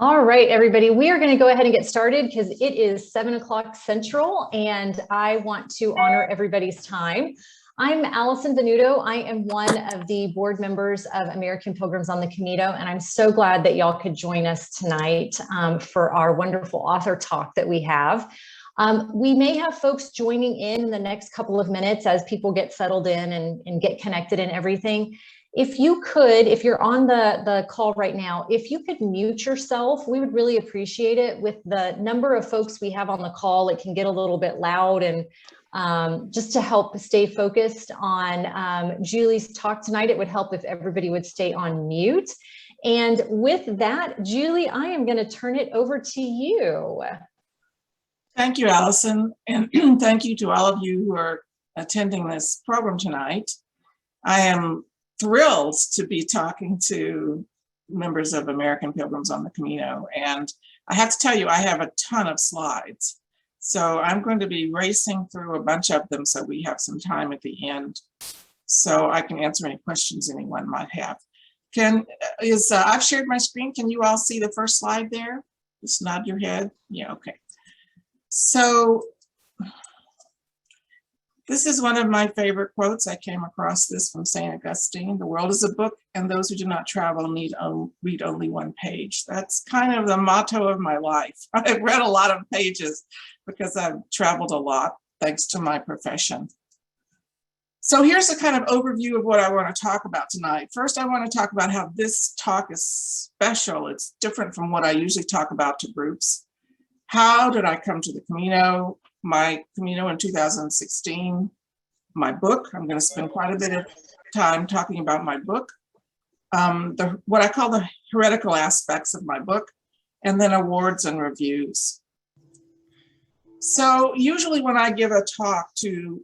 All right, everybody, we are going to go ahead and get started because it is 7 o'clock Central and I want to honor everybody's time. I'm Allison Venuto. I am one of the board members of American Pilgrims on the Camino, and I'm so glad that y'all could join us tonight for our wonderful author talk that we have. We may have folks joining in the next couple of minutes as people get settled in and get connected and everything. If you could, if you're on the call right now, if you could mute yourself, we would really appreciate it. With the number of folks we have on the call, it can get a little bit loud, and just to help stay focused on Julie's talk tonight, it would help if everybody would stay on mute. And with that, Julie, I am going to turn it over to you. Thank you, Allison, and thank you to all of you who are attending this program tonight. I am thrilled to be talking to members of American Pilgrims on the Camino, and I have to tell you, I have a ton of slides, so I'm going to be racing through a bunch of them so we have some time at the end so I can answer any questions anyone might have. I've shared my screen. Can you all see the first slide there? Just nod your head. Yeah, okay. So this is one of my favorite quotes. I came across this from St. Augustine. The world is a book, and those who do not travel need read only one page. That's kind of the motto of my life. I've read a lot of pages because I've traveled a lot, thanks to my profession. So here's a kind of overview of what I want to talk about tonight. First, I want to talk about how this talk is special. It's different from what I usually talk about to groups. How did I come to the Camino? My Camino in 2016, my book. I'm going to spend quite a bit of time talking about my book, what I call the heretical aspects of my book, and then awards and reviews. So usually when I give a talk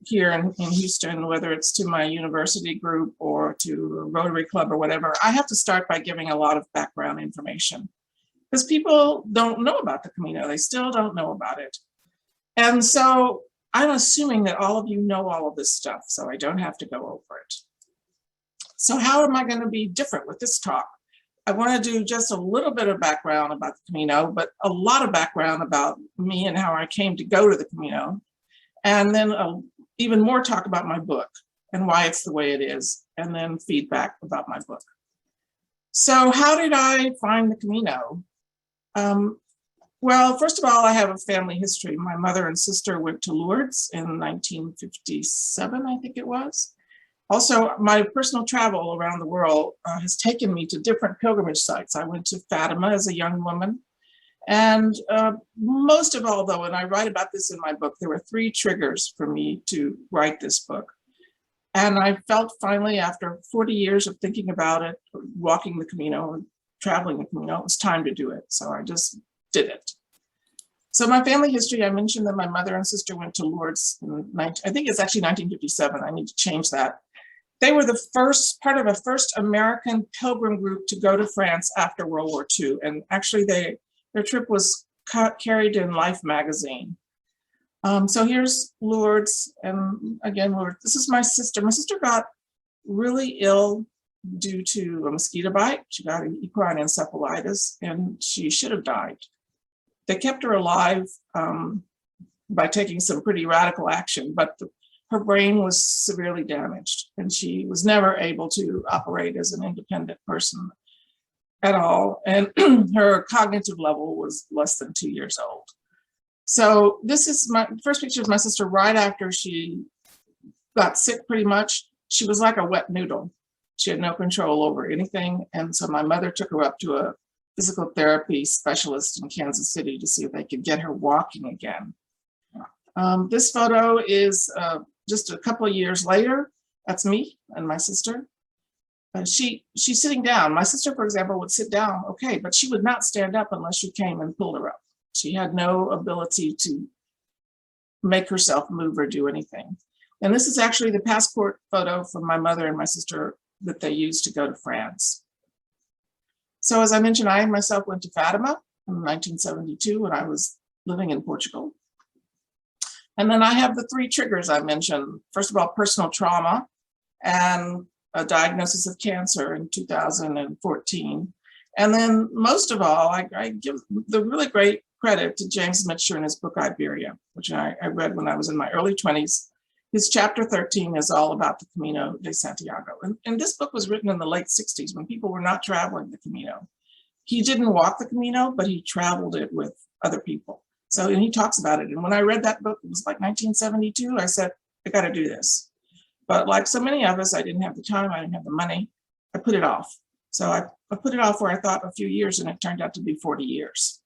here in Houston, whether it's to my university group or to a Rotary Club or whatever, I have to start by giving a lot of background information because people don't know about the Camino. They still don't know about it. And so I'm assuming that all of you know all of this stuff, so I don't have to go over it. So how am I going to be different with this talk? I want to do just a little bit of background about the Camino, but a lot of background about me and how I came to go to the Camino. And then even more talk about my book and why it's the way it is, and then feedback about my book. So how did I find the Camino? Well, first of all, I have a family history. My mother and sister went to Lourdes in 1957, I think it was. Also, my personal travel around the world has taken me to different pilgrimage sites. I went to Fatima as a young woman. And most of all, though, and I write about this in my book, there were 3 triggers for me to write this book. And I felt finally, after 40 years of thinking about it, walking the Camino and traveling the Camino, it was time to do it. So I just did it. So my family history, I mentioned that my mother and sister went to Lourdes in I think it's actually 1957. I need to change that. They were the first part of a first American pilgrim group to go to France after World War II. And actually their trip was carried in Life magazine. So here's Lourdes, and again, Lourdes. This is my sister. My sister got really ill due to a mosquito bite. She got an equine encephalitis, and she should have died. They kept her alive by taking some pretty radical action, but her brain was severely damaged, and she was never able to operate as an independent person at all. And her cognitive level was less than 2 years old. So this is my first picture of my sister right after she got sick pretty much. She was like a wet noodle. She had no control over anything. And so my mother took her up to a physical therapy specialist in Kansas City to see if they could get her walking again. This photo is just a couple of years later. That's me and my sister. She's sitting down. My sister, for example, would sit down, okay, but she would not stand up unless you came and pulled her up. She had no ability to make herself move or do anything. And this is actually the passport photo from my mother and my sister that they used to go to France. So as I mentioned, I myself went to Fatima in 1972 when I was living in Portugal. And then I have the 3 triggers I mentioned. First of all, personal trauma and a diagnosis of cancer in 2014. And then most of all, I give the really great credit to James Mitchell in his book, Iberia, which I read when I was in my early 20s. His chapter 13 is all about the Camino de Santiago. And this book was written in the late 60s when people were not traveling the Camino. He didn't walk the Camino, but he traveled it with other people. So, and he talks about it. And when I read that book, it was like 1972, I said, I got to do this. But like so many of us, I didn't have the time, I didn't have the money. I put it off. So I put it off where I thought a few years, and it turned out to be 40 years.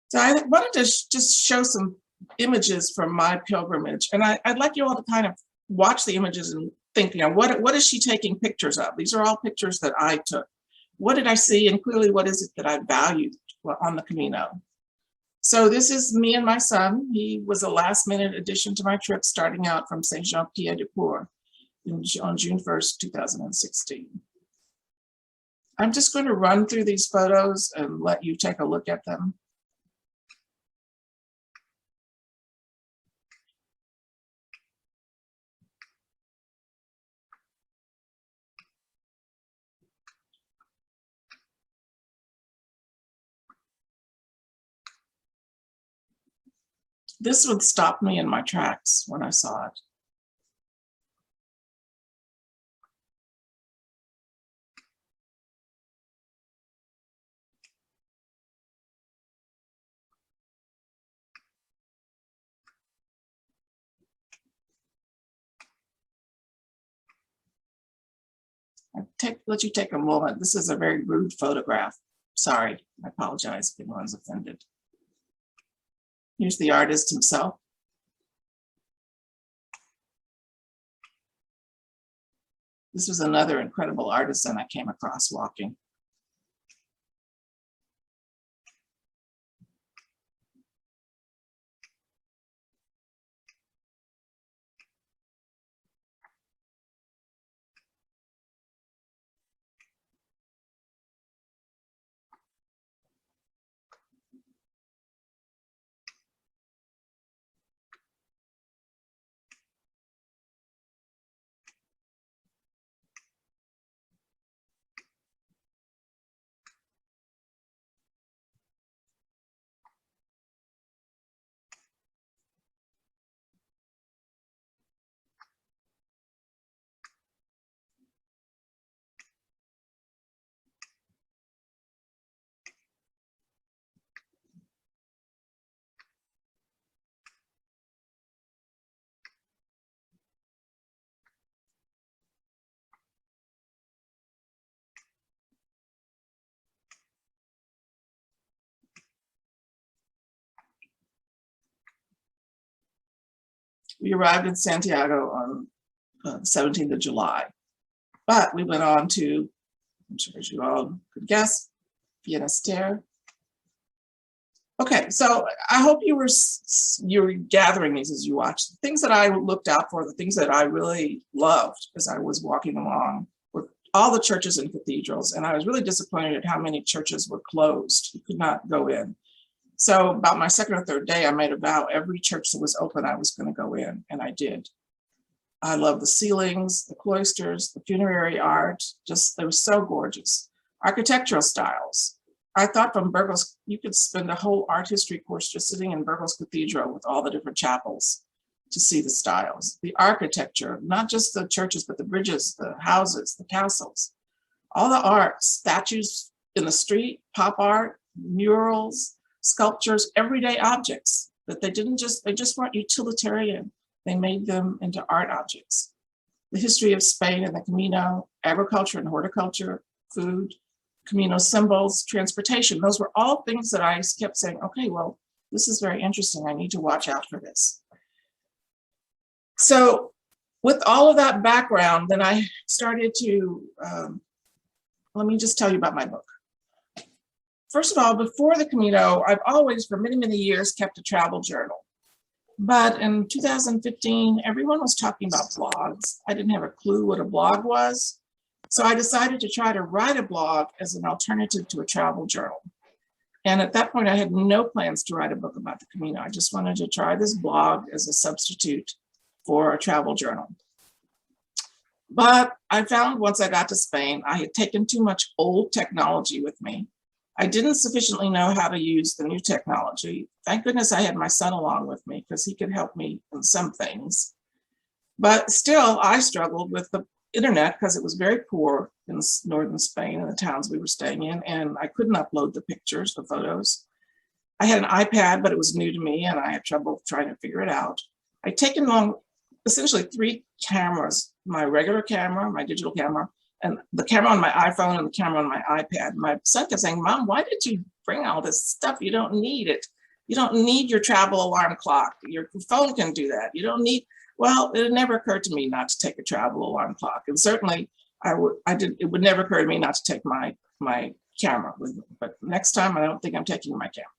So I wanted to just show some images from my pilgrimage. And I'd like you all to kind of watch the images and think, you know, what is she taking pictures of? These are all pictures that I took. What did I see? And clearly, what is it that I valued on the Camino? So this is me and my son. He was a last minute addition to my trip, starting out from Saint-Jean-Pied-de-Port on June 1st, 2016. I'm just going to run through these photos and let you take a look at them. This would stop me in my tracks when I saw it. Let you take a moment. This is a very rude photograph. Sorry, I apologize if anyone's offended. Here's the artist himself. This was another incredible artisan I came across walking. We arrived in Santiago on the 17th of July, but we went on to, I'm sure as you all could guess, Finisterre. Okay, so I hope you're gathering these as you watch. The things that I looked out for, the things that I really loved as I was walking along, were all the churches and cathedrals, and I was really disappointed at how many churches were closed. You could not go in. So about my second or third day, I made a vow, every church that was open, I was going to go in, and I did. I love the ceilings, the cloisters, the funerary art, just, they were so gorgeous. Architectural styles. I thought from Burgos, you could spend a whole art history course just sitting in Burgos Cathedral with all the different chapels to see the styles. The architecture, not just the churches, but the bridges, the houses, the castles, all the art, statues in the street, pop art, murals, sculptures, everyday objects that they just weren't utilitarian. They made them into art objects. The history of Spain and the Camino, agriculture and horticulture, food, Camino symbols, transportation. Those were all things that I kept saying, okay, well, this is very interesting. I need to watch out for this. So with all of that background, then I started to, let me just tell you about my book. First of all, before the Camino, I've always, for many, many years, kept a travel journal. But in 2015, everyone was talking about blogs. I didn't have a clue what a blog was. So I decided to try to write a blog as an alternative to a travel journal. And at that point, I had no plans to write a book about the Camino. I just wanted to try this blog as a substitute for a travel journal. But I found once I got to Spain, I had taken too much old technology with me. I didn't sufficiently know how to use the new technology. Thank goodness I had my son along with me because he could help me in some things. But still, I struggled with the internet because it was very poor in northern Spain and the towns we were staying in, and I couldn't upload the pictures, the photos. I had an iPad, but it was new to me, and I had trouble trying to figure it out. I'd taken along essentially 3 cameras, my regular camera, my digital camera, and the camera on my iPhone and the camera on my iPad. My son kept saying, "Mom, why did you bring all this stuff? You don't need it. You don't need your travel alarm clock. Your phone can do that. You don't need," well, it never occurred to me not to take a travel alarm clock. And certainly it would never occur to me not to take my camera with me. But next time, I don't think I'm taking my camera.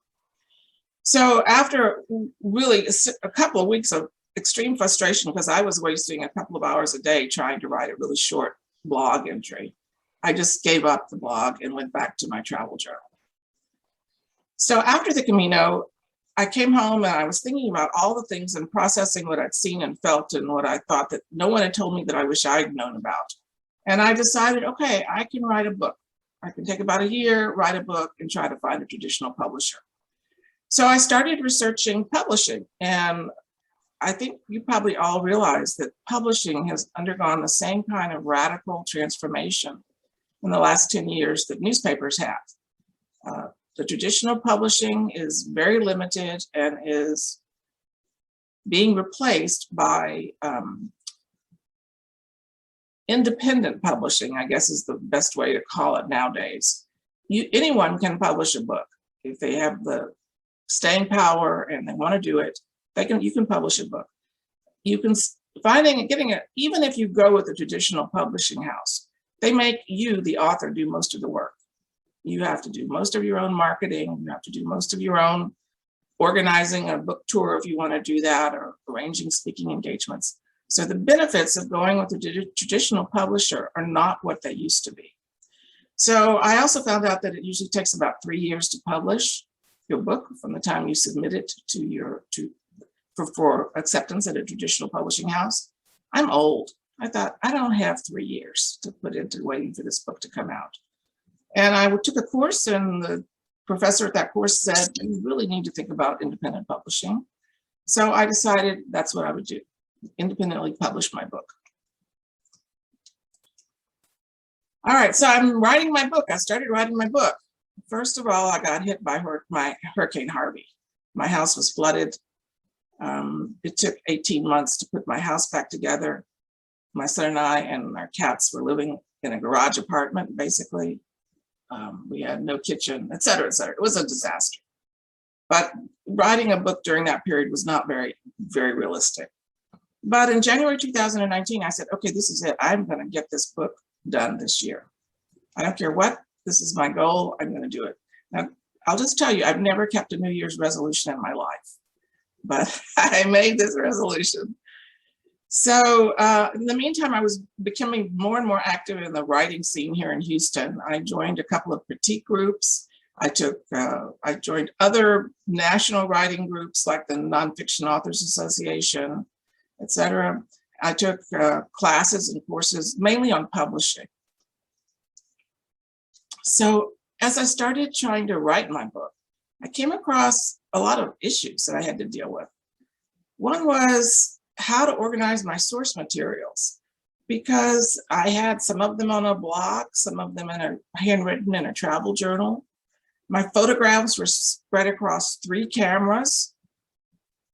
So after really a couple of weeks of extreme frustration, because I was wasting a couple of hours a day trying to write a really short blog entry, I just gave up the blog and went back to my travel journal. So after the Camino, I came home and I was thinking about all the things and processing what I'd seen and felt and what I thought that no one had told me that I wish I'd known about. And I decided, okay, I can write a book. I can take about a year, write a book, and try to find a traditional publisher. So I started researching publishing, and I think you probably all realize that publishing has undergone the same kind of radical transformation in the last 10 years that newspapers have. The traditional publishing is very limited and is being replaced by independent publishing, I guess is the best way to call it nowadays. Anyone can publish a book. If they have the staying power and they want to do it, you can publish a book. You can getting it, even if you go with a traditional publishing house, they make you, the author, do most of the work. You have to do most of your own marketing. You have to do most of your own organizing a book tour if you want to do that, or arranging speaking engagements. So the benefits of going with a traditional publisher are not what they used to be. So I also found out that it usually takes about 3 years to publish your book from the time you submit it for acceptance at a traditional publishing house. I'm old. I thought, I don't have 3 years to put into waiting for this book to come out. And I took a course, and the professor at that course said, you really need to think about independent publishing. So I decided that's what I would do, independently publish my book. All right, so I'm writing my book. I started writing my book. First of all, I got hit by Hurricane Harvey. My house was flooded. It took 18 months to put my house back together. My son and I and our cats were living in a garage apartment, basically. We had no kitchen, et cetera, et cetera. It was a disaster. But writing a book during that period was not very, very realistic. But in January 2019, I said, okay, this is it. I'm going to get this book done this year. I don't care what, this is my goal. I'm going to do it. Now, I'll just tell you, I've never kept a New Year's resolution in my life, but I made this resolution. So in the meantime, I was becoming more and more active in the writing scene here in Houston. I joined a couple of critique groups. I joined other national writing groups like the Nonfiction Authors Association, et cetera. I took classes and courses mainly on publishing. So as I started trying to write my book, I came across a lot of issues that I had to deal with. One was how to organize my source materials, because I had some of them on a blog, some of them handwritten in a travel journal. My photographs were spread across 3 cameras.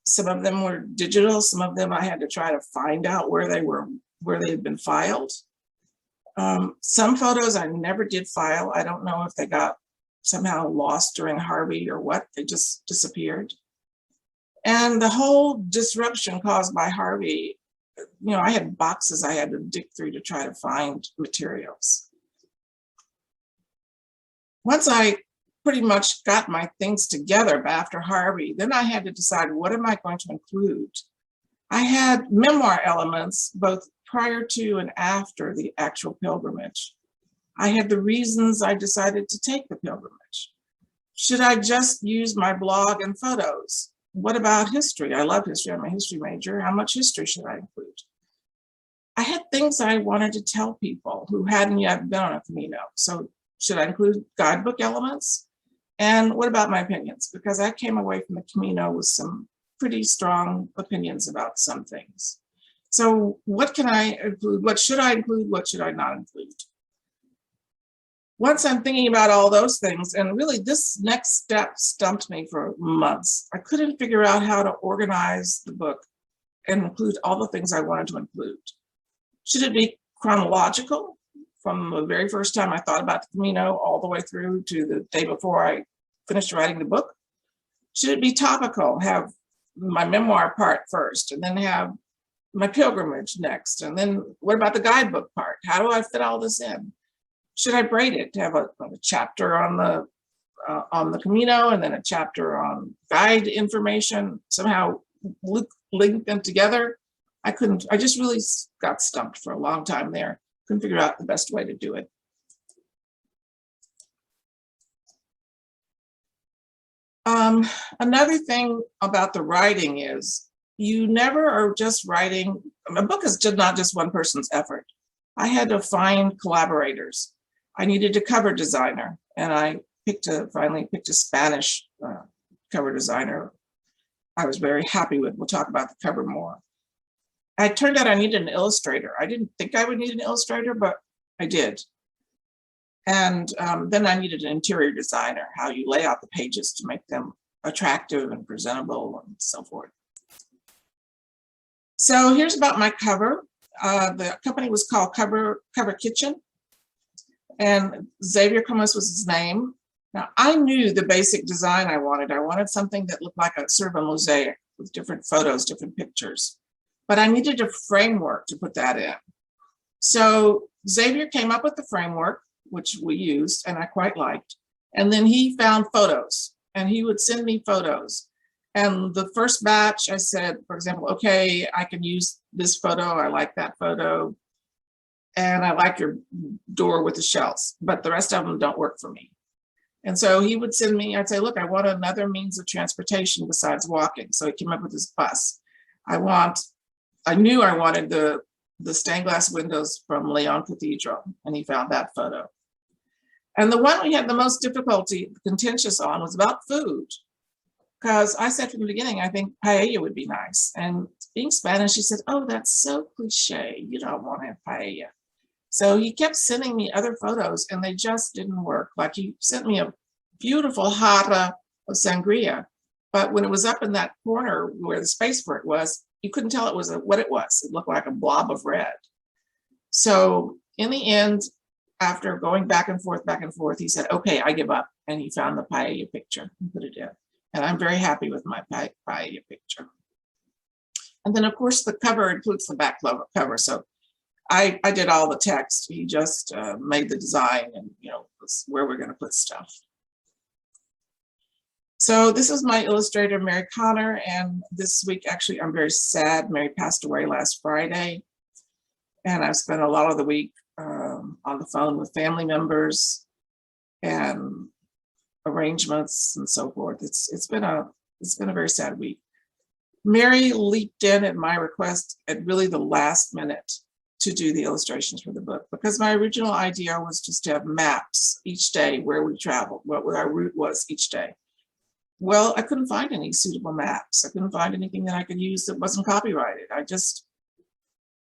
Some of them were digital, some of them I had to try to find out where they had been filed. Some photos I never did file. I don't know if they got somehow lost during Harvey or what, they just disappeared. And the whole disruption caused by Harvey, I had boxes I had to dig through to try to find materials. Once I pretty much got my things together after Harvey, then I had to decide, what am I going to include? I had memoir elements both prior to and after the actual pilgrimage. I had the reasons I decided to take the pilgrimage. Should I just use my blog and photos? What about history? I love history. I'm a history major. How much history should I include? I had things I wanted to tell people who hadn't yet been on a Camino. So should I include guidebook elements? And what about my opinions? Because I came away from the Camino with some pretty strong opinions about some things. So what can I include? What should I include? What should I not include? Once I'm thinking about all those things, and really this next step stumped me for months. I couldn't figure out how to organize the book and include all the things I wanted to include. Should it be chronological from the very first time I thought about the Camino all the way through to the day before I finished writing the book? Should it be topical, have my memoir part first, and then have my pilgrimage next? And then what about the guidebook part? How do I fit all this in? Should I braid it to have a chapter on the Camino and then a chapter on guide information, somehow link them together? I just really got stumped for a long time there. Couldn't figure out the best way to do it. Another thing about the writing is you never are just writing. A book is not just one person's effort. I had to find collaborators. I needed a cover designer, and I finally picked a Spanish cover designer I was very happy with. We'll talk about the cover more. It turned out I needed an illustrator. I didn't think I would need an illustrator, but I did. And then I needed an interior designer, how you lay out the pages to make them attractive and presentable and so forth. So here's about my cover. The company was called Cover Kitchen, and Xavier Comas was his name. Now I knew the basic design I wanted. I wanted something that looked like a sort of a mosaic with different photos, different pictures. But I needed a framework to put that in. So Xavier came up with the framework, which we used and I quite liked. And then he found photos and he would send me photos. And the first batch I said, for example, okay, I can use this photo. I like that photo. And I like your door with the shelves, but the rest of them don't work for me. And so he would send me, I'd say, look, I want another means of transportation besides walking. So he came up with his bus. I knew I wanted the stained glass windows from Leon Cathedral, and he found that photo. And the one we had the most difficulty, contentious on, was about food. Because I said from the beginning, I think paella would be nice. And being Spanish, he said, oh, that's so cliche. You don't want to have paella. So he kept sending me other photos and they just didn't work. Like he sent me a beautiful jarra of sangria, but when it was up in that corner where the space for it was, you couldn't tell it was what it was. It looked like a blob of red. So in the end, after going back and forth, he said, okay, I give up. And he found the paella picture and put it in. And I'm very happy with my paella picture. And then of course the cover includes the back cover. So I did all the text. He just made the design and, where we're going to put stuff. So this is my illustrator, Mary Conner. And this week, actually, I'm very sad. Mary passed away last Friday. And I've spent a lot of the week on the phone with family members and arrangements and so forth. It's been a very sad week. Mary leaped in at my request at really the last minute to do the illustrations for the book, because my original idea was just to have maps each day where we traveled, what our route was each day. Well, I couldn't find any suitable maps. I couldn't find anything that I could use that wasn't copyrighted. I just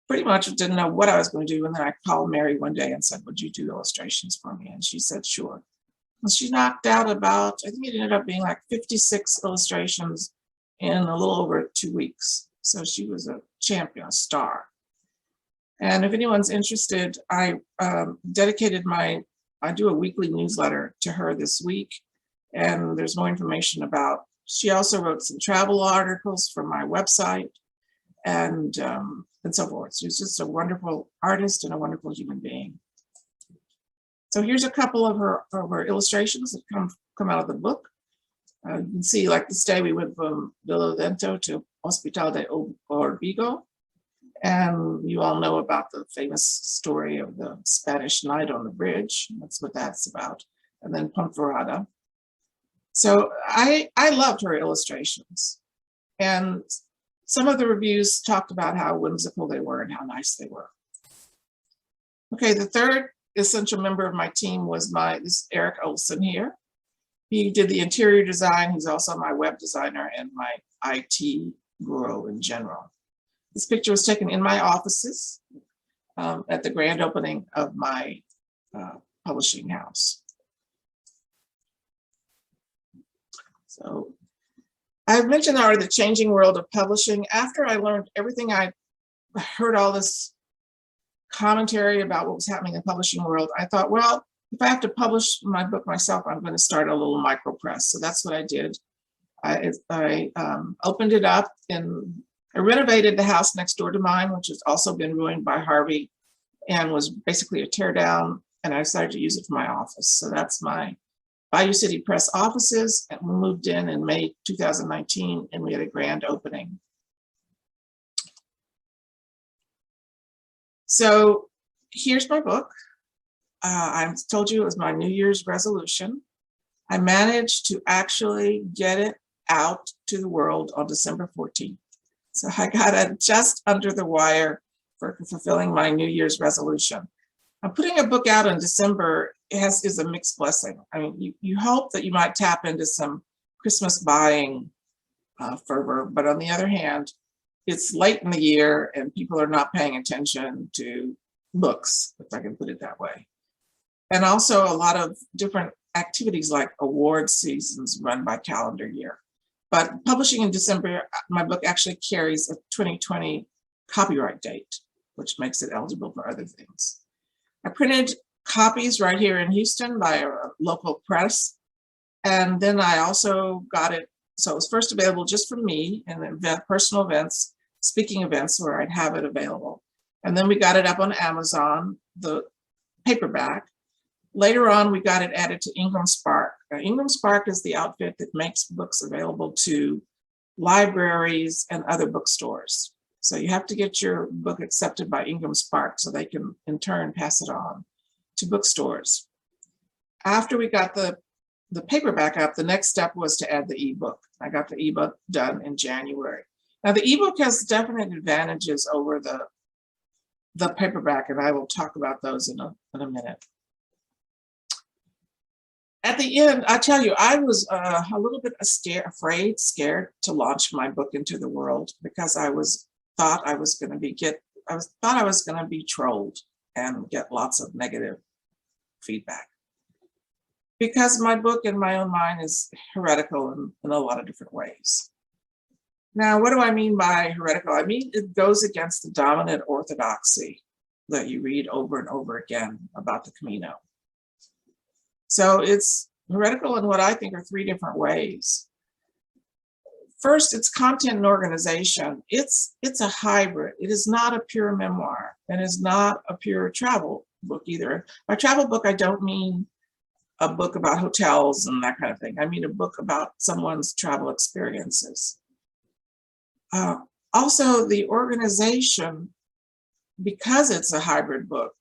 pretty much didn't know what I was going to do. And then I called Mary one day and said, would you do illustrations for me? And she said, sure. And she knocked out about, I think it ended up being like 56 illustrations in a little over 2 weeks. So she was a champion, a star. And if anyone's interested, I do a weekly newsletter to her this week. And there's more information about, she also wrote some travel articles for my website and so forth. She's just a wonderful artist and a wonderful human being. So here's a couple of her illustrations that come out of the book. You can see, like this day we went from Villavento to Hospital de Orbigo. And you all know about the famous story of the Spanish Knight on the bridge. That's what that's about. And then Ponferrada. So I loved her illustrations. And some of the reviews talked about how whimsical they were and how nice they were. Okay, the third essential member of my team was this Eric Olsen here. He did the interior design. He's also my web designer and my IT guru in general. This picture was taken in my offices at the grand opening of my publishing house. So I've mentioned already the changing world of publishing. After I learned everything, I heard all this commentary about what was happening in the publishing world. I thought, well, if I have to publish my book myself, I'm going to start a little micro press. So that's what I did. I opened it up and I renovated the house next door to mine, which has also been ruined by Harvey and was basically a tear down. And I decided to use it for my office. So that's my Bayou City Press offices. And we moved in May 2019 and we had a grand opening. So here's my book. I told you it was my New Year's resolution. I managed to actually get it out to the world on December 14th. So I got it just under the wire for fulfilling my New Year's resolution. Putting a book out in December is a mixed blessing. I mean, you hope that you might tap into some Christmas buying fervor, but on the other hand, it's late in the year and people are not paying attention to books, if I can put it that way. And also a lot of different activities like award seasons run by calendar year. But publishing in December, my book actually carries a 2020 copyright date, which makes it eligible for other things. I printed copies right here in Houston by a local press. And then I also got it, so it was first available just for me in personal events, speaking events where I'd have it available. And then we got it up on Amazon, the paperback. Later on, we got it added to Ingram Spark. Ingram Spark is the outfit that makes books available to libraries and other bookstores. So you have to get your book accepted by Ingram Spark so they can in turn pass it on to bookstores. After we got the paperback up, the next step was to add the ebook. I got the ebook done in January. Now the ebook has definite advantages over the paperback, and I will talk about those in a minute. At the end, I tell you, I was a little bit scared to launch my book into the world because I thought I was going to be trolled and get lots of negative feedback. Because my book in my own mind is heretical in a lot of different ways. Now, what do I mean by heretical? I mean, it goes against the dominant orthodoxy that you read over and over again about the Camino. So it's heretical in what I think are three different ways. First, it's content and organization. It's a hybrid. It is not a pure memoir and is not a pure travel book either. By travel book, I don't mean a book about hotels and that kind of thing. I mean a book about someone's travel experiences. Also, the organization, because it's a hybrid book,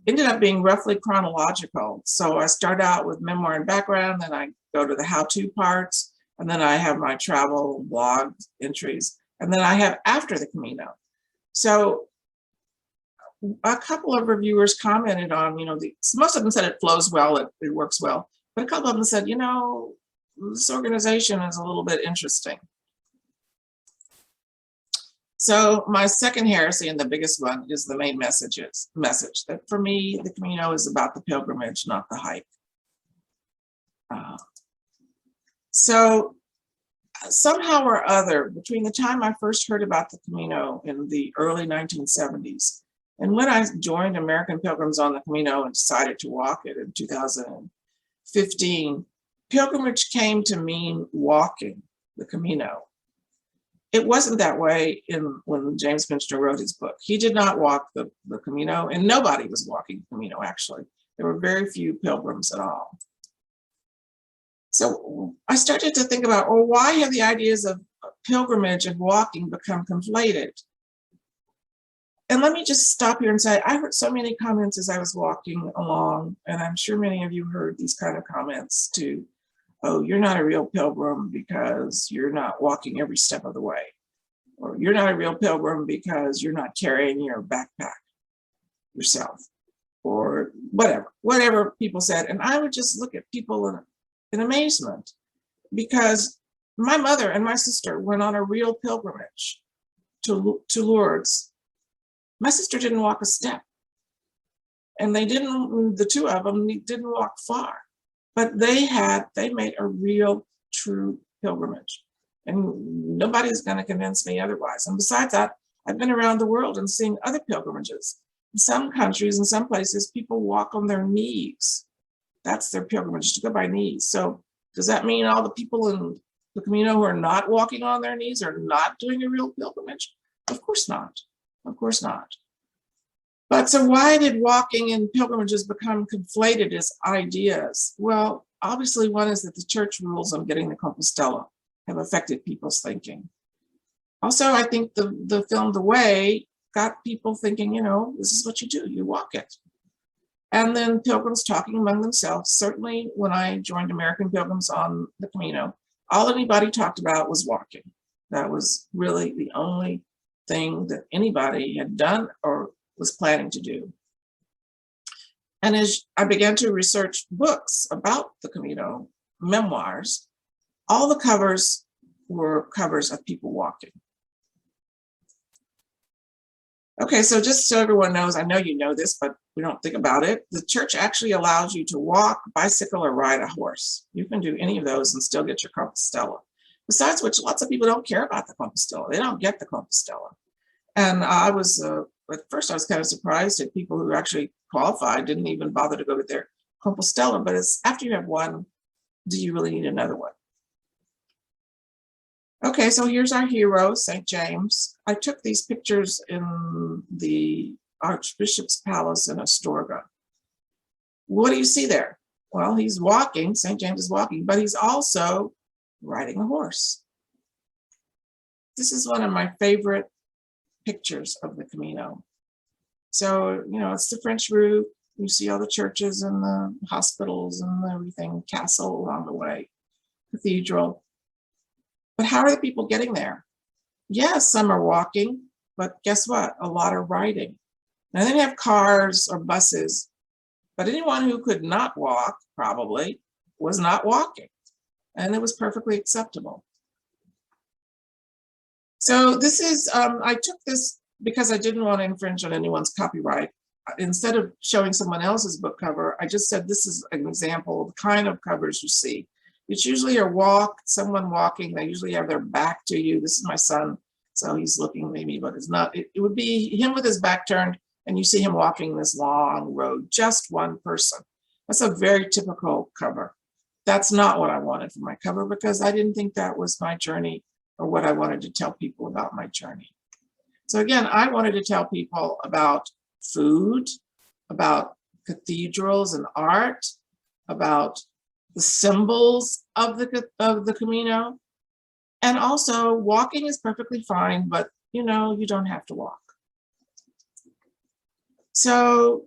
ended up being roughly chronological. So I start out with memoir and background, then I go to the how-to parts, and then I have my travel blog entries, and then I have after the Camino. So a couple of reviewers commented on, most of them said it flows well, it works well, but a couple of them said, this organization is a little bit interesting. So my second heresy, and the biggest one, is the main message that for me, the Camino is about the pilgrimage, not the hike. So somehow or other, between the time I first heard about the Camino in the early 1970s, and when I joined American Pilgrims on the Camino and decided to walk it in 2015, pilgrimage came to mean walking the Camino. It wasn't that way when James Michener wrote his book. He did not walk the Camino, and nobody was walking the Camino, actually. There were very few pilgrims at all. So I started to think about, well, why have the ideas of pilgrimage and walking become conflated? And let me just stop here and say, I heard so many comments as I was walking along, and I'm sure many of you heard these kind of comments too. Oh, you're not a real pilgrim because you're not walking every step of the way. Or you're not a real pilgrim because you're not carrying your backpack yourself. or whatever people said. And I would just look at people in amazement, because my mother and my sister went on a real pilgrimage to Lourdes. My sister didn't walk a step, and the two of them didn't walk far, but they made a real, true pilgrimage, and nobody's going to convince me otherwise. And besides that, I've been around the world and seen other pilgrimages. In some countries, in some places, people walk on their knees. That's their pilgrimage, to go by knees. So does that mean all the people in the Camino who are not walking on their knees are not doing a real pilgrimage? Of course not. Of course not. But so why did walking and pilgrimages become conflated as ideas? Well, obviously one is that the church rules on getting the Compostela have affected people's thinking. Also, I think the film The Way got people thinking, this is what you do, you walk it. And then pilgrims talking among themselves. Certainly when I joined American Pilgrims on the Camino, all anybody talked about was walking. That was really the only thing that anybody had done or was planning to do. And as I began to research books about the Camino, memoirs, all the covers were covers of people walking. Okay, so just so everyone knows, I know you know this, but we don't think about it. The church actually allows you to walk, bicycle, or ride a horse. You can do any of those and still get your Compostela. Besides which, lots of people don't care about the Compostela. They don't get the Compostela. And I was, at first I was kind of surprised at people who actually qualified, didn't even bother to go get their Compostela, but it's after you have one, do you really need another one? Okay, so here's our hero, St. James. I took these pictures in the Archbishop's Palace in Astorga. What do you see there? Well, he's walking, St. James is walking, but he's also riding a horse. This is one of my favorite pictures of the Camino. So, it's the French route. You see all the churches and the hospitals and everything, castle along the way, cathedral. But how are the people getting there? Yes, some are walking, but guess what? A lot are riding. Now they have cars or buses, but anyone who could not walk probably was not walking, and it was perfectly acceptable. So this is, I took this because I didn't want to infringe on anyone's copyright. Instead of showing someone else's book cover, I just said this is an example of the kind of covers you see. It's usually someone walking. They usually have their back to you. This is my son, so he's looking maybe, but it's not. It would be him with his back turned, and you see him walking this long road, just one person. That's a very typical cover. That's not what I wanted for my cover, because I didn't think that was my journey or what I wanted to tell people about my journey. So again, I wanted to tell people about food, about cathedrals and art, about the symbols of the Camino, and also walking is perfectly fine, but you don't have to walk. So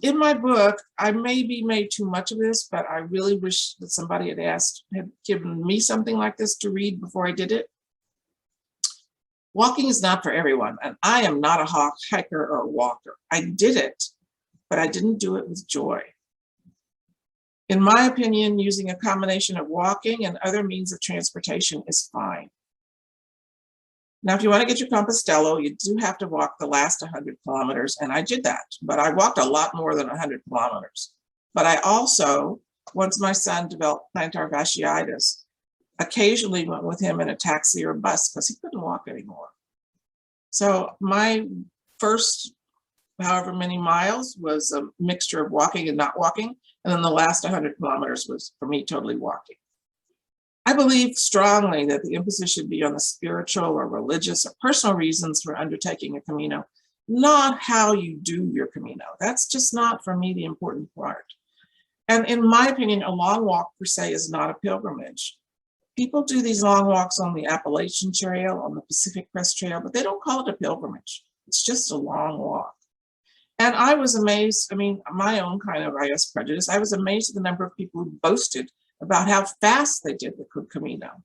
in my book, I maybe made too much of this, but I really wish that somebody had given me something like this to read before I did it. Walking is not for everyone, and I am not a hiker or a walker. I did it, but I didn't do it with joy. In my opinion, using a combination of walking and other means of transportation is fine. Now, if you want to get your Compostela, you do have to walk the last 100 kilometers, and I did that, but I walked a lot more than 100 kilometers. But I also, once my son developed plantar fasciitis, occasionally went with him in a taxi or bus because he couldn't walk anymore. So my first however many miles was a mixture of walking and not walking. And then the last 100 kilometers was, for me, totally walking. I believe strongly that the emphasis should be on the spiritual or religious or personal reasons for undertaking a Camino, not how you do your Camino. That's just not, for me, the important part. And in my opinion, a long walk per se is not a pilgrimage. People do these long walks on the Appalachian Trail, on the Pacific Crest Trail, but they don't call it a pilgrimage. It's just a long walk. And I was amazed, my own kind of, prejudice, I was amazed at the number of people who boasted about how fast they did the Camino.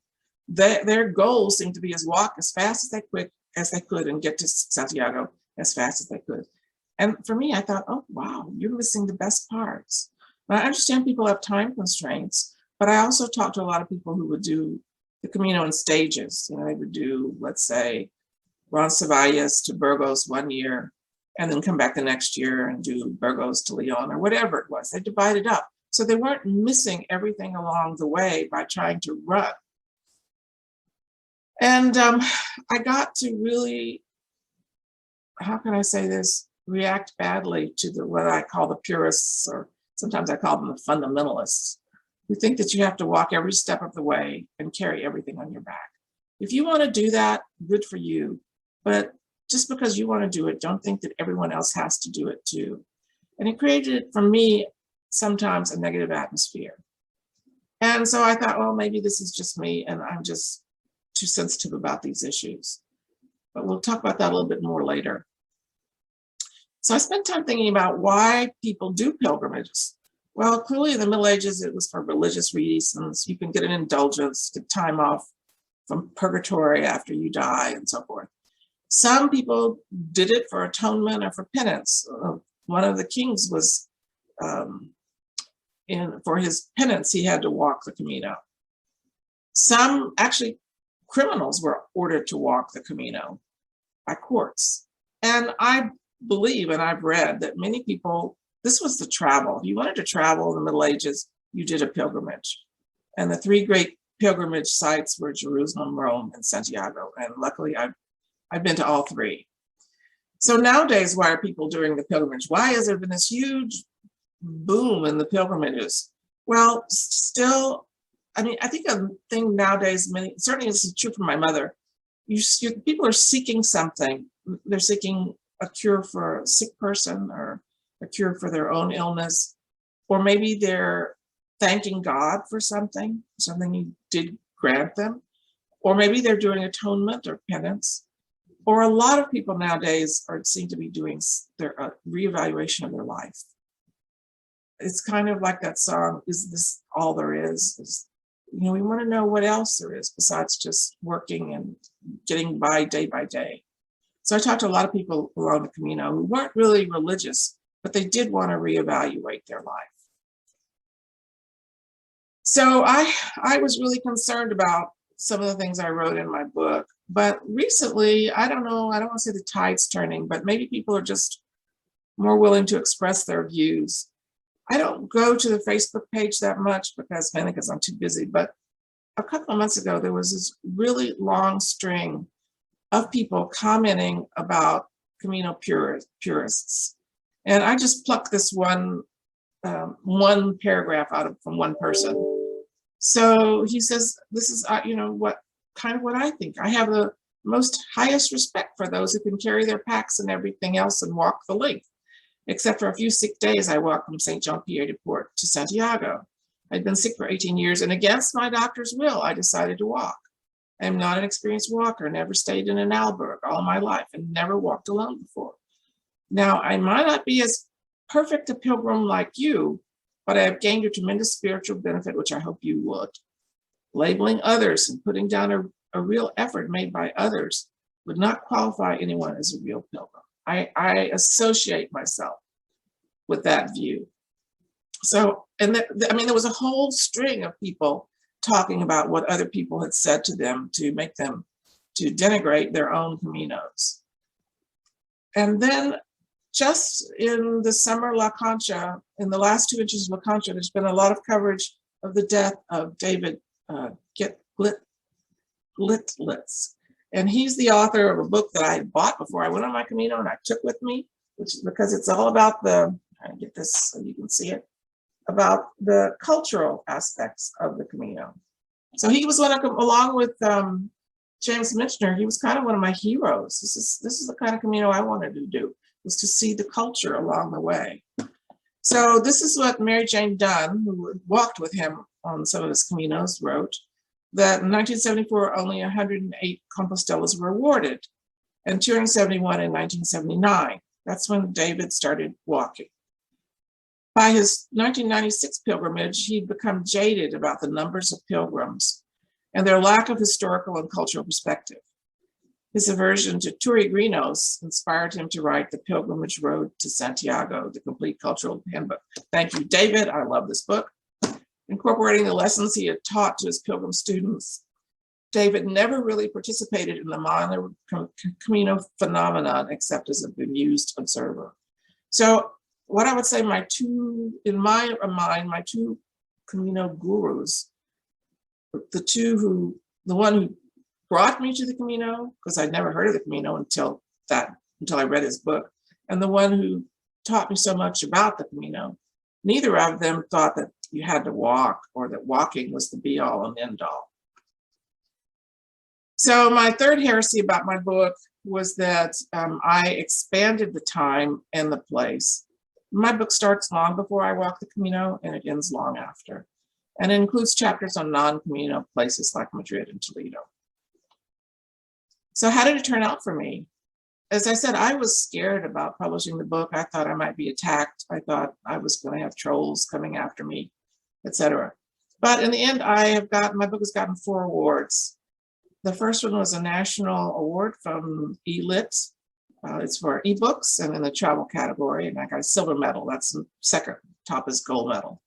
Their goal seemed to be walk as fast as they could and get to Santiago as fast as they could. And for me, I thought, oh, wow, you're missing the best parts. And I understand people have time constraints, but I also talked to a lot of people who would do the Camino in stages. You know, they would do, let's say, Roncesvalles to Burgos one year, and then come back the next year and do Burgos to Leon or whatever it was. They divided up. So they weren't missing everything along the way by trying to run. And I got to really, how can I say this, react badly to what I call the purists, or sometimes I call them the fundamentalists, who think that you have to walk every step of the way and carry everything on your back. If you want to do that, good for you. But just because you want to do it, don't think that everyone else has to do it too. And it created, for me, sometimes a negative atmosphere. And so I thought, well, maybe this is just me and I'm just too sensitive about these issues. But we'll talk about that a little bit more later. So I spent time thinking about why people do pilgrimages. Well, clearly in the Middle Ages, it was for religious reasons. You can get an indulgence, get time off from purgatory after you die and so forth. Some people did it for atonement or for penance. One of the kings was, for his penance, he had to walk the Camino. Some, actually, criminals were ordered to walk the Camino by courts. And I believe, and I've read, that many people, this was the travel. If you wanted to travel in the Middle Ages, you did a pilgrimage. And the three great pilgrimage sites were Jerusalem, Rome, and Santiago. And luckily, I've been to all three. So nowadays, why are people doing the pilgrimage? Why has there been this huge boom in the pilgrimages? Well, still, I mean, I think a thing nowadays, certainly this is true for my mother, people are seeking something. They're seeking a cure for a sick person or a cure for their own illness, or maybe they're thanking God for something he did grant them, or maybe they're doing atonement or penance. Or a lot of people nowadays seem to be doing their reevaluation of their life. It's kind of like that song, "Is this all there is?" You know, we want to know what else there is besides just working and getting by day. So I talked to a lot of people along the Camino who weren't really religious, but they did want to reevaluate their life. So I was really concerned about some of the things I wrote in my book. But recently, I don't know, I don't want to say the tide's turning, but maybe people are just more willing to express their views. I don't go to the Facebook page that much mainly because I'm too busy, but a couple of months ago, there was this really long string of people commenting about Camino purists. And I just plucked this one paragraph from one person. So he says, this is, what I think. I have the most highest respect for those who can carry their packs and everything else and walk the length. Except for a few sick days, I walked from St. Jean-Pied-de-Port to Santiago. I'd been sick for 18 years, and against my doctor's will, I decided to walk. I am not an experienced walker, never stayed in an albergue all my life, and never walked alone before. Now, I might not be as perfect a pilgrim like you, but I have gained a tremendous spiritual benefit, which I hope you would. Labeling others and putting down a real effort made by others would not qualify anyone as a real pilgrim. I associate myself with that view. So, and there was a whole string of people talking about what other people had said to them to make them, to denigrate their own Caminos. And then just in the summer La Concha, in the last 2 inches of La Concha, there's been a lot of coverage of the death of David Litlitz. And he's the author of a book that I had bought before I went on my Camino and I took with me, which is because it's all about I'm trying to get this so you can see it, about the cultural aspects of the Camino. So he was along with James Michener, he was kind of one of my heroes. This is the kind of Camino I wanted to do, was to see the culture along the way. So this is what Mary Jane Dunn, who walked with him on some of his Caminos, wrote, that in 1974, only 108 Compostelas were awarded, and 271 in 1979. That's when David started walking. By his 1996 pilgrimage, he'd become jaded about the numbers of pilgrims and their lack of historical and cultural perspective. His aversion to Peregrinos inspired him to write The Pilgrimage Road to Santiago, the complete cultural handbook. Thank you, David. I love this book. Incorporating the lessons he had taught to his pilgrim students, David never really participated in the minor Camino phenomenon except as a bemused observer. So what I would say my two Camino gurus, the one who brought me to the Camino, because I'd never heard of the Camino until I read his book, and the one who taught me so much about the Camino, neither of them thought that you had to walk or that walking was the be all and end all. So my third heresy about my book was that I expanded the time and the place. My book starts long before I walk the Camino and it ends long after. And it includes chapters on non-Camino places like Madrid and Toledo. So how did it turn out for me? As I said, I was scared about publishing the book. I thought I might be attacked. I thought I was going to have trolls coming after me, etc. But in the end, my book has gotten 4 awards. The first one was a national award from eLit. It's for ebooks and in the travel category, and I got a silver medal. That's the second, top is gold medal.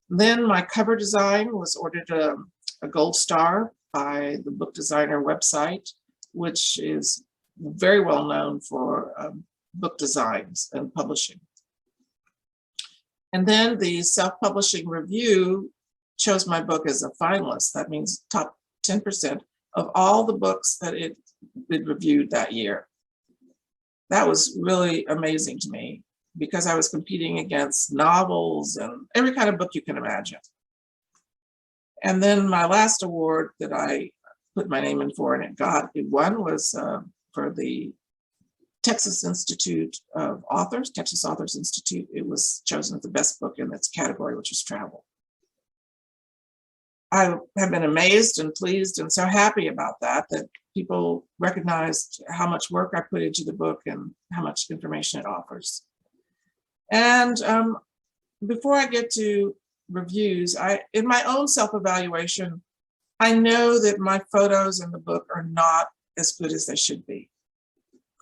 Then my cover design was awarded a gold star by the book designer website, which is very well known for book designs and publishing. And then the self-publishing review chose my book as a finalist. That means top 10% of all the books that it reviewed that year. That was really amazing to me because I was competing against novels and every kind of book you can imagine. And then my last award that I put my name in for and it won was for the Texas Institute of Authors, Texas Authors Institute. It was chosen as the best book in its category, which was travel. I have been amazed and pleased and so happy about that people recognized how much work I put into the book and how much information it offers. And before I get to reviews, in my own self-evaluation, I know that my photos in the book are not as good as they should be.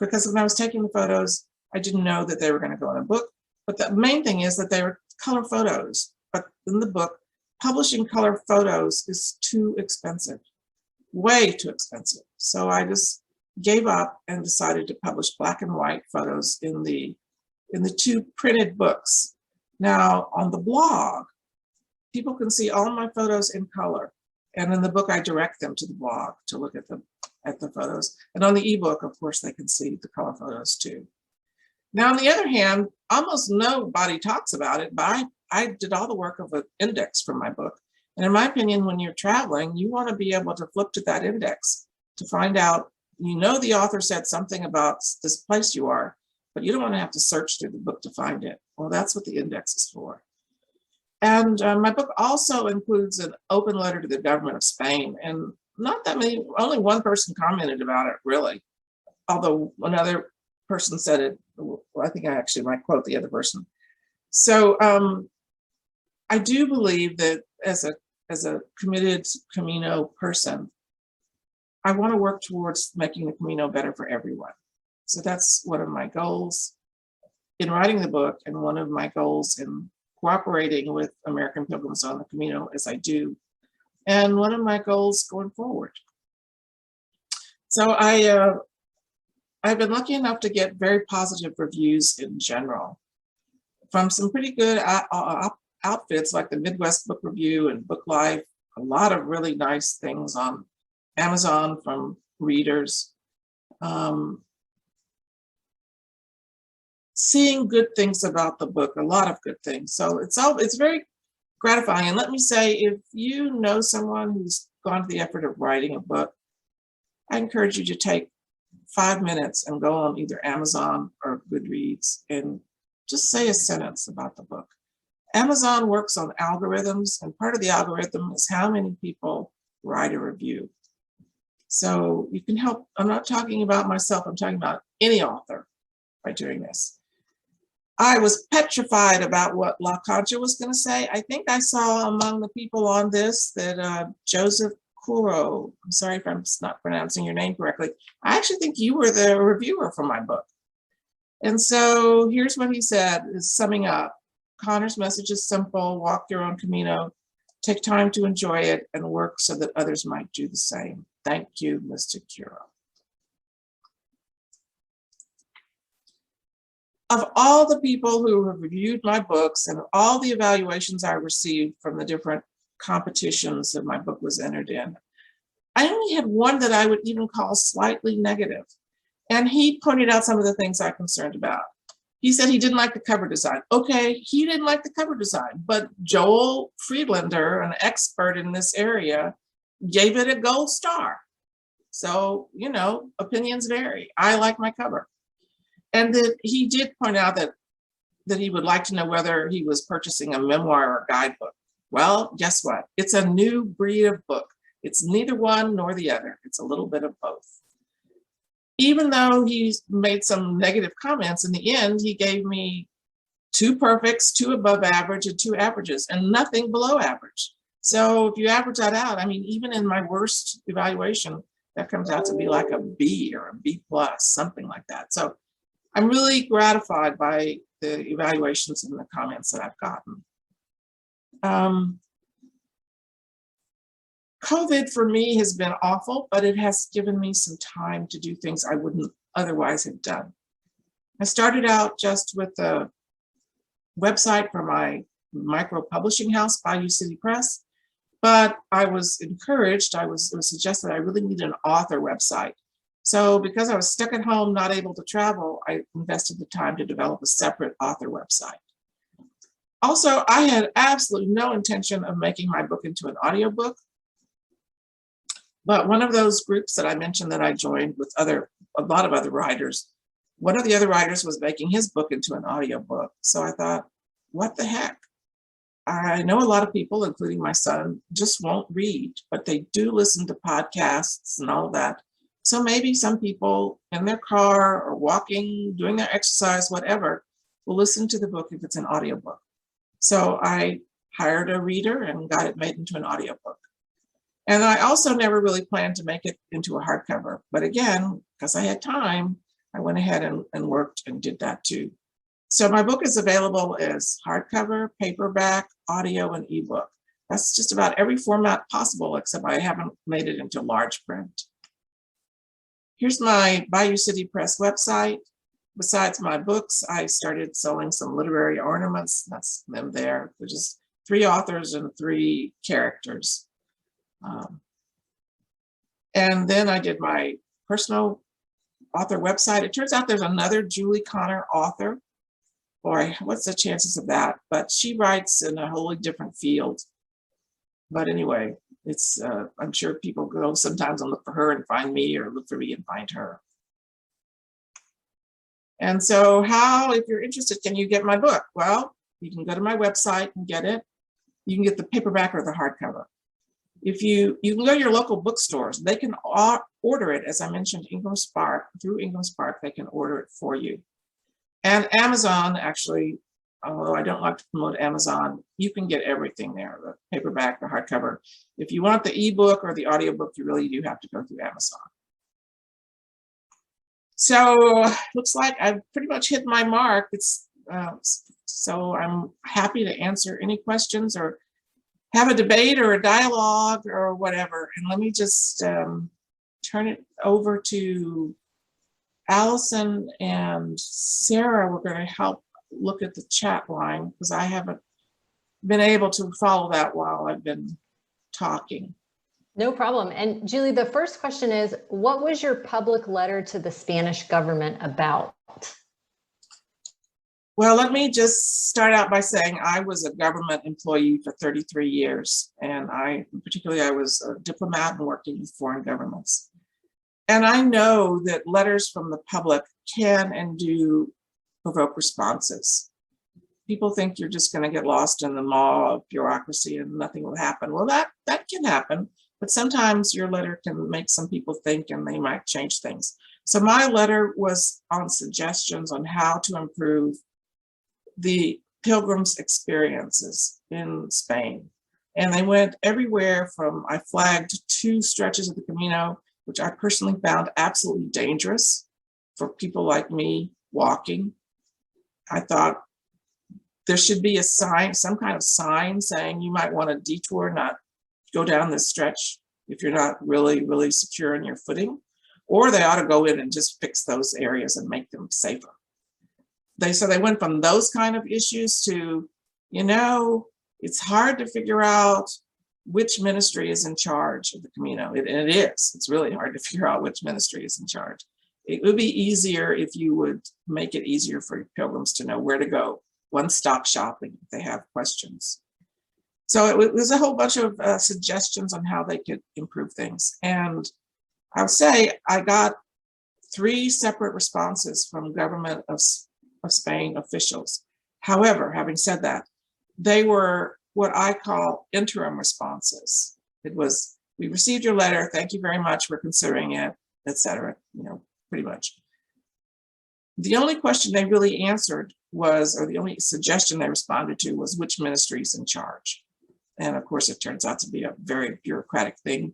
Because when I was taking the photos, I didn't know that they were going to go in a book. But the main thing is that they were color photos. But in the book, publishing color photos is too expensive, way too expensive. So I just gave up and decided to publish black and white photos in the 2 printed books. Now on the blog, people can see all my photos in color. And in the book, I direct them to the blog to look at the photos. And on the ebook, of course, they can see the color photos too. Now, on the other hand, almost nobody talks about it, but I did all the work of an index for my book. And in my opinion, when you're traveling, you want to be able to flip to that index to find out, the author said something about this place you are, but you don't want to have to search through the book to find it. Well, that's what the index is for. And my book also includes an open letter to the government of Spain. And not that many, only one person commented about it, really. Although another person said it, well, I think I actually might quote the other person. So I do believe that as a committed Camino person, I want to work towards making the Camino better for everyone. So that's one of my goals in writing the book, and one of my goals in cooperating with American Pilgrims on the Camino as I do, and one of my goals going forward. So I've been lucky enough to get very positive reviews in general from some pretty good outfits like the Midwest Book Review and Book Life, a lot of really nice things on Amazon from readers. Seeing good things about the book, a lot of good things. So it's very gratifying. And let me say, if you know someone who's gone to the effort of writing a book, I encourage you to take 5 minutes and go on either Amazon or Goodreads and just say a sentence about the book. Amazon works on algorithms, and part of the algorithm is how many people write a review. So you can help. I'm not talking about myself, I'm talking about any author by doing this. I was petrified about what La Concha was going to say. I think I saw among the people on this that Joseph Kuro, I'm sorry if I'm not pronouncing your name correctly. I actually think you were the reviewer for my book. And so here's what he said, is summing up. Conner's message is simple: walk your own Camino, take time to enjoy it, and work so that others might do the same. Thank you, Mr. Kuro. Of all the people who have reviewed my books and all the evaluations I received from the different competitions that my book was entered in, I only had one that I would even call slightly negative. And he pointed out some of the things I'm concerned about. He said he didn't like the cover design. Okay, he didn't like the cover design, but Joel Friedlander, an expert in this area, gave it a gold star. So, you know, opinions vary. I like my cover. And that he did point out that he would like to know whether he was purchasing a memoir or a guidebook. Well, guess what? It's a new breed of book. It's neither one nor the other. It's a little bit of both. Even though he's made some negative comments, in the end, he gave me 2 perfects, 2 above average, and 2 averages, and nothing below average. So if you average that out, I mean, even in my worst evaluation, that comes out to be like a B or a B plus, something like that. So I'm really gratified by the evaluations and the comments that I've gotten. COVID for me has been awful, but it has given me some time to do things I wouldn't otherwise have done. I started out just with a website for my micro publishing house, Bayou City Press, but I was encouraged, it was suggested I really need an author website. So because I was stuck at home, not able to travel, I invested the time to develop a separate author website. Also, I had absolutely no intention of making my book into an audiobook. But one of those groups that I mentioned that I joined with a lot of other writers, one of the other writers was making his book into an audiobook. So I thought, what the heck? I know a lot of people, including my son, just won't read, but they do listen to podcasts and all of that. So maybe some people in their car or walking, doing their exercise, whatever, will listen to the book if it's an audiobook. So I hired a reader and got it made into an audiobook. And I also never really planned to make it into a hardcover. But again, because I had time, I went ahead and worked and did that too. So my book is available as hardcover, paperback, audio, and ebook. That's just about every format possible, except I haven't made it into large print. Here's my Bayou City Press website. Besides my books, I started selling some literary ornaments. That's them there. There's just 3 authors and 3 characters. And then I did my personal author website. It turns out there's another Julie Conner author. Boy, what's the chances of that? But she writes in a wholly different field. But anyway, it's I'm sure people go sometimes and look for her and find me, or look for me and find her. And so how, if you're interested, can you get my book? Well, you can go to my website and get it. You can get the paperback or the hardcover. If you can go to your local bookstores, they can order it, as I mentioned, Ingram Spark. Through Ingram Spark, they can order it for you. And Amazon, actually, although I don't like to promote Amazon, you can get everything there, the paperback, the hardcover. If you want the ebook or the audiobook, you really do have to go through Amazon. So looks like I've pretty much hit my mark. So I'm happy to answer any questions or have a debate or a dialogue or whatever. And let me just turn it over to Allison and Sarah. We're going to help look at the chat line because I haven't been able to follow that while I've been talking. No problem. And Julie, the first question is, what was your public letter to the Spanish government about? Well, let me just start out by saying I was a government employee for 33 years, and particularly I was a diplomat and working with foreign governments. And I know that letters from the public can and do provoke responses. People think you're just going to get lost in the maw of bureaucracy and nothing will happen. Well, that can happen, but sometimes your letter can make some people think and they might change things. So my letter was on suggestions on how to improve the pilgrims' experiences in Spain. And they went everywhere from, I flagged 2 stretches of the Camino, which I personally found absolutely dangerous for people like me walking. I thought there should be a sign, some kind of sign saying you might want to detour, not go down this stretch if you're not really, really secure in your footing. Or they ought to go in and just fix those areas and make them safer. So they went from those kind of issues to, you know, it's hard to figure out which ministry is in charge of the Camino. And it is. It's really hard to figure out which ministry is in charge. It would be easier if you would make it easier for pilgrims to know where to go, one-stop shopping if they have questions. So it was a whole bunch of suggestions on how they could improve things. And I would say I got 3 separate responses from government of Spain officials. However, having said that, they were what I call interim responses. It was, we received your letter, thank you very much, we're considering it, etc. You know, pretty much. The only question they really answered was, or the only suggestion they responded to was which ministry is in charge. And of course, it turns out to be a very bureaucratic thing.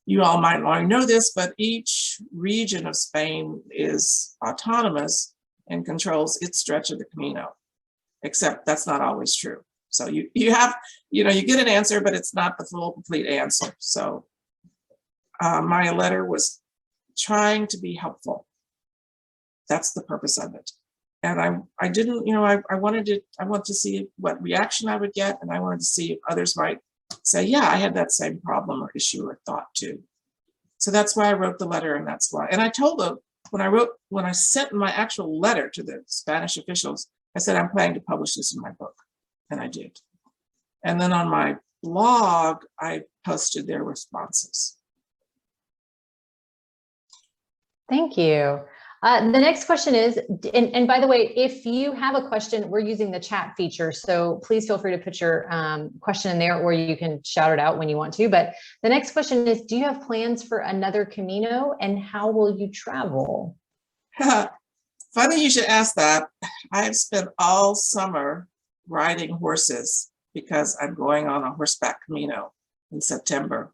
You all might already know this, but each region of Spain is autonomous and controls its stretch of the Camino, except that's not always true. So you have, you know, you get an answer, but it's not the full, complete answer. So my letter was trying to be helpful. That's the purpose of it. And I didn't, you know, I wanted to see what reaction I would get, and I wanted to see if others might say, yeah, I had that same problem or issue or thought too. So that's why I wrote the letter, and that's why. And I told them, when I sent my actual letter to the Spanish officials, I said, I'm planning to publish this in my book. And I did. And then on my blog, I posted their responses. Thank you. The next question is, and by the way, if you have a question, we're using the chat feature, so please feel free to put your question in there, or you can shout it out when you want to. But the next question is, do you have plans for another Camino, and how will you travel? Funny you should ask that. I have spent all summer riding horses because I'm going on a horseback Camino in September.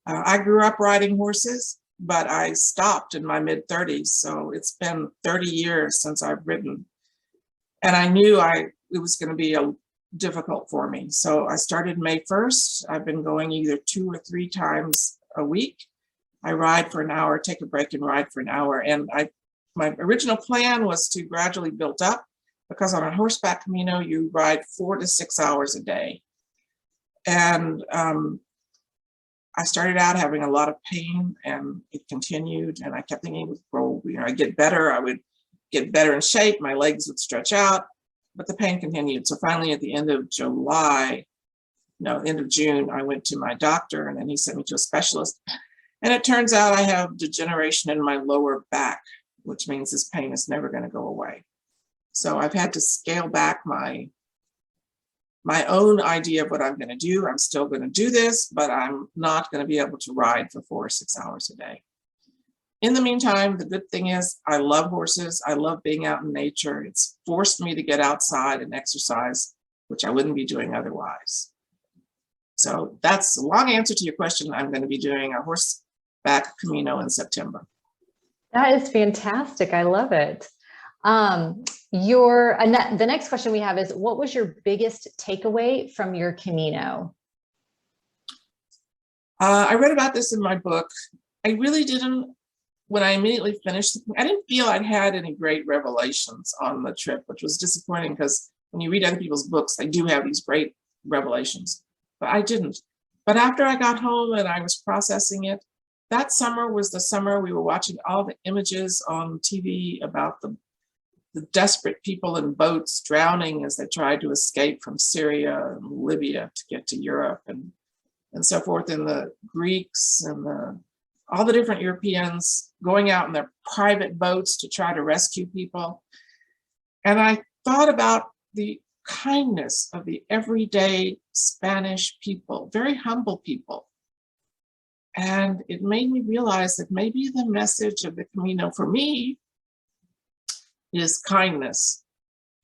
I grew up riding horses, but I stopped in my mid-30s, so it's been 30 years since I've ridden. And I knew it was going to be difficult for me. So I started May 1st. I've been going either 2 or 3 times a week. I ride for an hour, take a break, and ride for an hour. And my original plan was to gradually build up, because on a horseback Camino, you ride 4 to 6 hours a day. And I started out having a lot of pain, and it continued, and I kept thinking it would grow, you know, I'd get better, I would get better in shape, my legs would stretch out, but the pain continued. So finally at the end of end of June, I went to my doctor, and then he sent me to a specialist. And it turns out I have degeneration in my lower back, which means this pain is never going to go away. So I've had to scale back my own idea of what I'm going to do. I'm still going to do this, but I'm not going to be able to ride for 4 or 6 hours a day. In the meantime, the good thing is I love horses. I love being out in nature. It's forced me to get outside and exercise, which I wouldn't be doing otherwise. So that's a long answer to your question. I'm going to be doing a horseback Camino in September. That is fantastic. I love it. The next question we have is, what was your biggest takeaway from your Camino? I read about this in my book. I really didn't, when I immediately finished, I didn't feel I'd had any great revelations on the trip, which was disappointing, because when you read other people's books, they do have these great revelations, but I didn't. But after I got home and I was processing it, that summer was the summer we were watching all the images on TV about the desperate people in boats drowning as they tried to escape from Syria and Libya to get to Europe and so forth, and the Greeks and all the different Europeans going out in their private boats to try to rescue people. And I thought about the kindness of the everyday Spanish people, very humble people. And it made me realize that maybe the message of the Camino for me is kindness,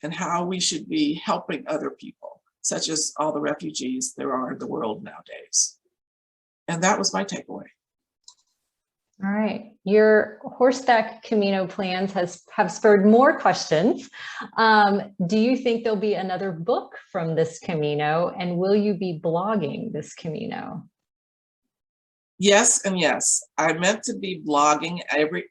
and how we should be helping other people. such as all the refugees there are in the world nowadays. And that was my takeaway. All right. Your Horseback Camino plans have spurred more questions. Do you think there'll be another book from this Camino, and will you be blogging this Camino? Yes and yes. I meant to be blogging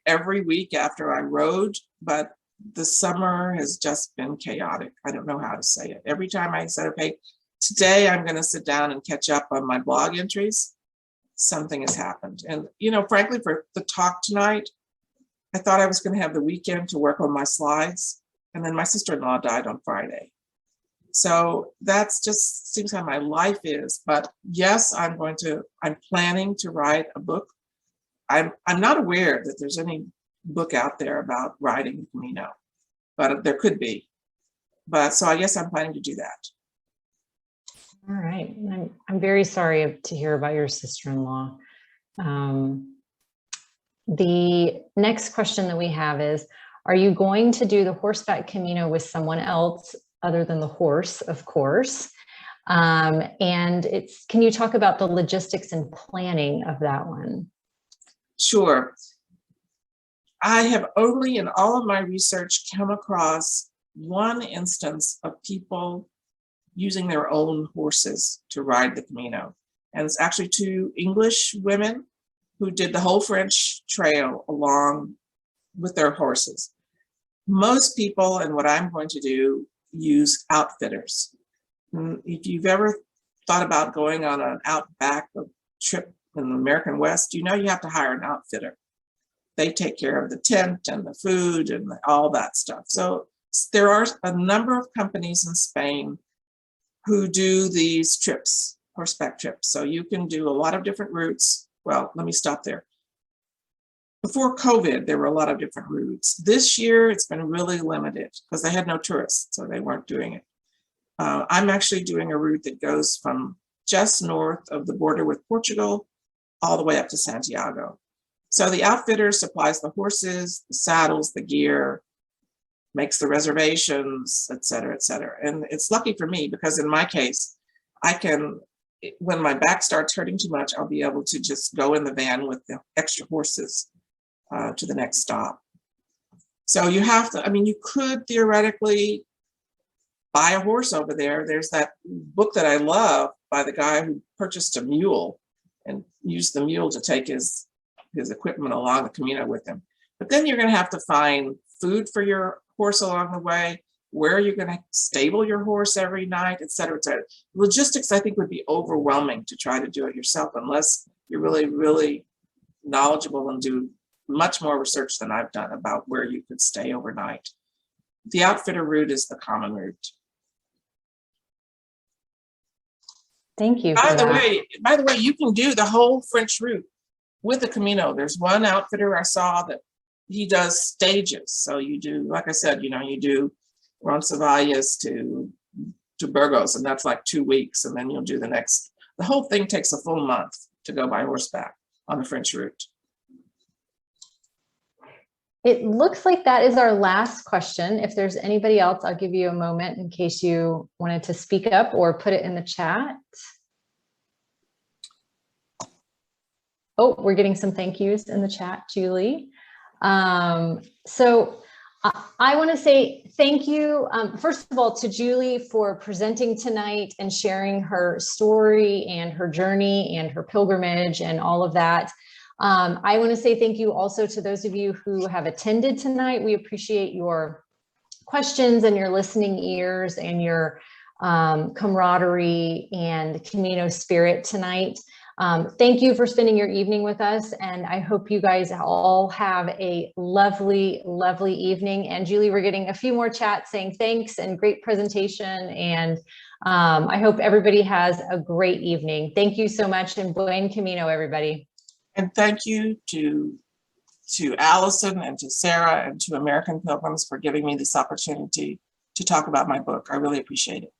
every week after I rode, but the summer has just been chaotic. I don't know how to say it. Every time I said, okay, today I'm going to sit down and catch up on my blog entries, something has happened. And, you know, frankly, for the talk tonight, I thought I was going to have the weekend to work on my slides. And then my sister-in-law died on Friday. So that's just seems how my life is. But yes, I'm planning to write a book. I'm not aware that there's any book out there about riding the Camino, but there could be. But so I guess I'm planning to do that. All right. I'm very sorry to hear about your sister-in-law. The next question that we have is, are you going to do the Horseback Camino with someone else other than the horse, of course? And can you talk about the logistics and planning of that one? Sure. I have only in all of my research come across one instance of people using their own horses to ride the Camino. And it's actually two English women who did the whole French trail along with their horses. Most people, and what I'm going to do, use outfitters. If you've ever thought about going on an outback trip in the American West, you know you have to hire an outfitter. They take care of the tent and the food and all that stuff. So there are a number of companies in Spain who do these trips, horseback trips. So you can do a lot of different routes. Well, let me stop there. Before COVID, there were a lot of different routes. This year, it's been really limited because they had no tourists, so they weren't doing it. I'm actually doing a route that goes from just north of the border with Portugal all the way up to Santiago. So the outfitter supplies the horses, the saddles, the gear, makes the reservations, et cetera, et cetera. And it's lucky for me because in my case, I can, when my back starts hurting too much, I'll be able to just go in the van with the extra horses to the next stop. So you have to, I mean, you could theoretically buy a horse over there. There's that book that I love by the guy who purchased a mule and used the mule to take his equipment along the Camino with him. But then you're going to have to find food for your horse along the way, where you're going to stable your horse every night, et cetera, et cetera. Logistics, I think, would be overwhelming to try to do it yourself unless you're really, really knowledgeable and do much more research than I've done about where you could stay overnight. The outfitter route is the common route. Thank you. By the way, you can do the whole French route with the Camino. There's one outfitter I saw that he does stages. So you do, like I said, you know, you do Roncesvalles to Burgos, and that's like 2 weeks, and then you'll do the next. The whole thing takes a full month to go by horseback on the French route. It looks like that is our last question. If there's anybody else, I'll give you a moment in case you wanted to speak up or put it in the chat. Oh, we're getting some thank yous in the chat, Julie. So I want to say thank you, first of all, to Julie for presenting tonight and sharing her story and her journey and her pilgrimage and all of that. I want to say thank you also to those of you who have attended tonight. We appreciate your questions and your listening ears and your camaraderie and Camino spirit tonight. Thank you for spending your evening with us, and I hope you guys all have a lovely, lovely evening. And Julie, we're getting a few more chats saying thanks and great presentation, and I hope everybody has a great evening. Thank you so much, and buen camino, everybody. And thank you to Allison and to Sarah and to American Pilgrims for giving me this opportunity to talk about my book. I really appreciate it.